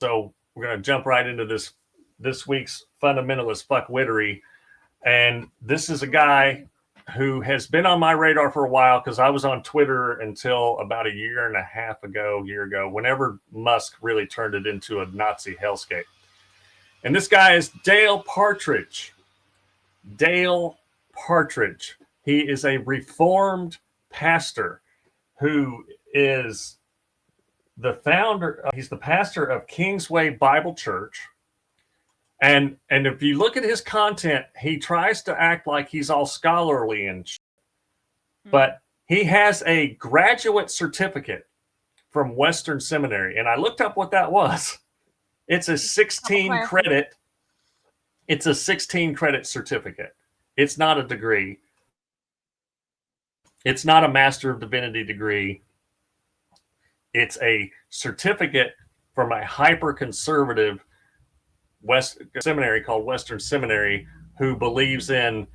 So we're going to jump right into this week's Fundamentalist Fuckwittery. And this is a guy who has been on my radar for a while because I was on Twitter until about a year ago, whenever Musk really turned it into a Nazi hellscape. And this guy is Dale Partridge. Dale Partridge. He is a Reformed pastor who is the founder. He's the pastor of Kingsway Bible Church. And if you look at his content, he tries to act like he's all scholarly and shit. But he has a graduate certificate from Western Seminary. And I looked up what that was. It's a 16 credit. It's a 16 credit certificate. It's not a degree. It's not a Master of Divinity degree. It's a certificate from a hyper-conservative seminary called Western Seminary, who believes in,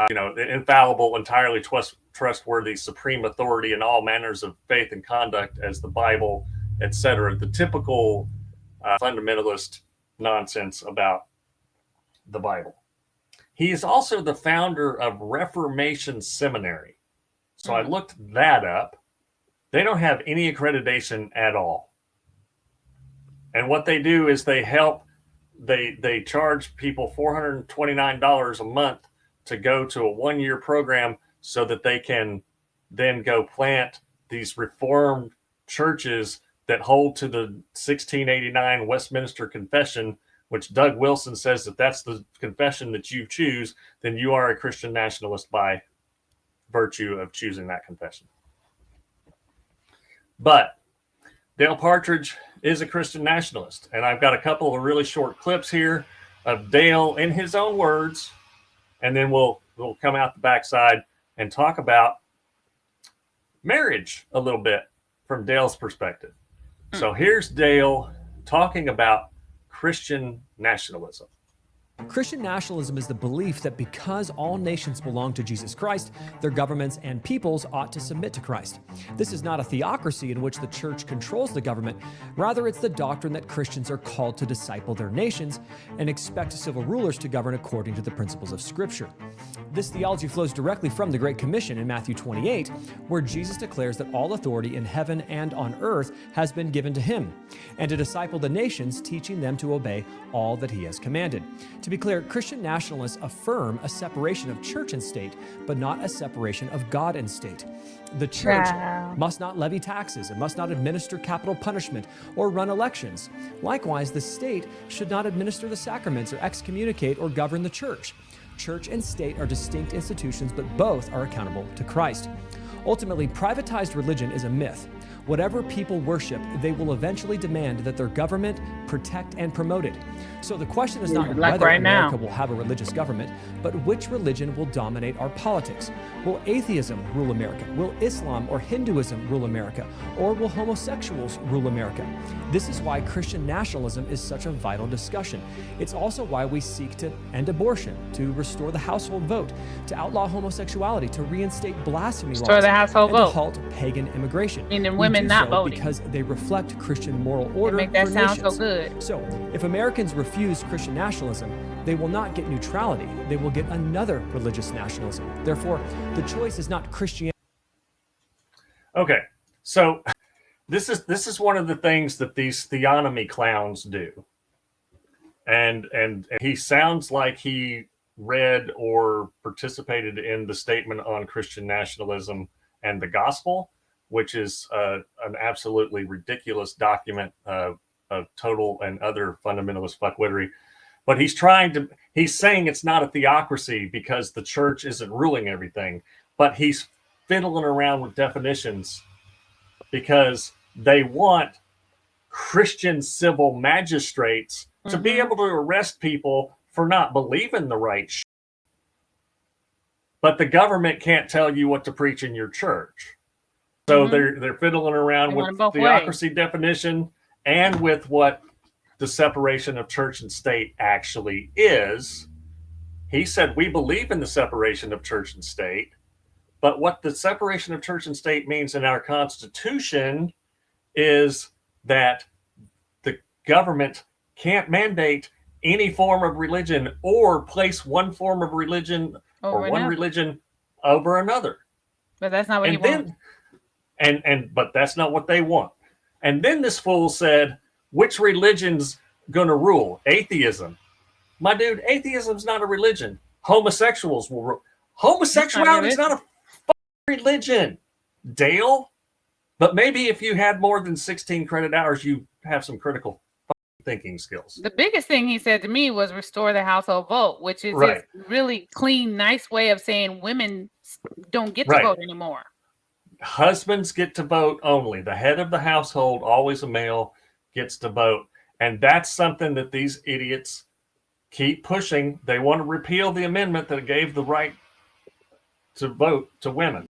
infallible, entirely trustworthy, supreme authority in all manners of faith and conduct as the Bible, etc. The typical fundamentalist nonsense about the Bible. He is also the founder of Reformation Seminary. So I looked that up. They don't have any accreditation at all. And what they do is they help. They charge people $429 a month to go to a one-year program so that they can then go plant these Reformed churches that hold to the 1689 Westminster Confession, which Doug Wilson says that that's the confession that you choose, then you are a Christian nationalist by virtue of choosing that confession. But Dale Partridge is a Christian nationalist. And I've got a couple of really short clips here of Dale in his own words. And then we'll come out the backside and talk about marriage a little bit from Dale's perspective. So here's Dale talking about Christian nationalism. Christian nationalism is the belief that because all nations belong to Jesus Christ, their governments and peoples ought to submit to Christ. This is not a theocracy in which the church controls the government. Rather, it's the doctrine that Christians are called to disciple their nations and expect civil rulers to govern according to the principles of Scripture. This theology flows directly from the Great Commission in Matthew 28, where Jesus declares that all authority in heaven and on earth has been given to him, and to disciple the nations, teaching them to obey all that he has commanded. To be clear, Christian nationalists affirm a separation of church and state, but not a separation of God and state. The church must not levy taxes and must not administer capital punishment or run elections. Likewise, the state should not administer the sacraments or excommunicate or govern the church. Church and state are distinct institutions, but both are accountable to Christ. Ultimately, privatized religion is a myth. Whatever people worship, they will eventually demand that their government protect and promote it. So the question is not whether America will have a religious government, but which religion will dominate our politics. Will atheism rule America? Will Islam or Hinduism rule America? Or will homosexuals rule America? This is why Christian nationalism is such a vital discussion. It's also why we seek to end abortion, to restore the household vote, to outlaw homosexuality, to reinstate blasphemy laws, and to halt pagan immigration. Meaning women not voting. Because they reflect Christian moral order. They make that for sound nations. so good. So, if Americans refuse Christian nationalism, they will not get neutrality. They will get another religious nationalism. Therefore, the choice is not Christianity. Okay, so this is one of the things that these theonomy clowns do, and he sounds like he read or participated in the statement on Christian nationalism and the gospel, which is an absolutely ridiculous document of total and other fundamentalist fuckwittery. But he's saying it's not a theocracy because the church isn't ruling everything, but he's fiddling around with definitions because they want Christian civil magistrates to be able to arrest people for not believing the right shit. But the government can't tell you what to preach in your church. So they're fiddling around with theocracy definition and with what the separation of church and state actually is. He said, we believe in the separation of church and state, but what the separation of church and state means in our Constitution is that the government can't mandate any form of religion or place one form of religion or one religion over another. But that's not what he wants. But that's not what they want. And then this fool said, which religion's going to rule? Atheism. My dude, atheism's not a religion. Homosexuals will rule. Homosexuality is not a religion, Dale. But maybe if you had more than 16 credit hours, you have some critical thinking skills. The biggest thing he said to me was restore the household vote, which is a really clean, nice way of saying women don't get to vote anymore. Husbands get to vote only. The head of the household, always a male, gets to vote. And that's something that these idiots keep pushing. They want to repeal the amendment that gave the right to vote to women.